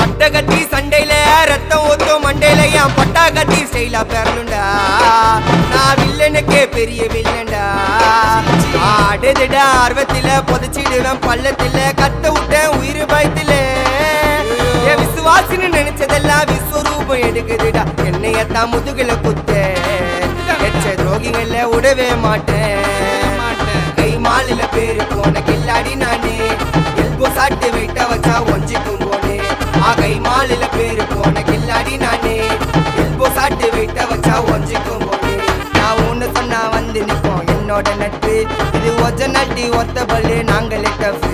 அட்டகத்தி சண்டையில ரத்தம் ஊத்தும் மண்டையில என் பட்டாகத்தி ஸ்டைலா பேரலுண்டா. நான் வில்லனுக்கே பெரிய வில்லன்டா. ஆடுதுடா ஆர்வத்தில புதைச்சிடுவேன் பள்ளத்தில கத்த விட்டேன் உயிர் பயத்தில. என் விசுவாசின்னு நினைச்சதெல்லாம் விஸ்வரூபம் எடுக்குதுடா. என்னையத்தான் முதுகுல குத்த எச்ச துரோகிகள விடவே மாட்டேன். கை மாலில பேரு போன கில்லாடி நானே எல்போ சாட்டு வெயிட்ட வச்சா ஒஞ்சிக்கும் போனே. கை மாலில பேரு போன கில்லாடி நானே எல்போ சாட்டு வெயிட்ட வச்சா ஒஞ்சிக்கும் போனே. நான் ஒண்ணு சொன்னா வந்து நிப்போம் என்னோட நட்பு. இது ஒஜ நட்டி ஒத்த பல்லு நாங்களே டஃப்.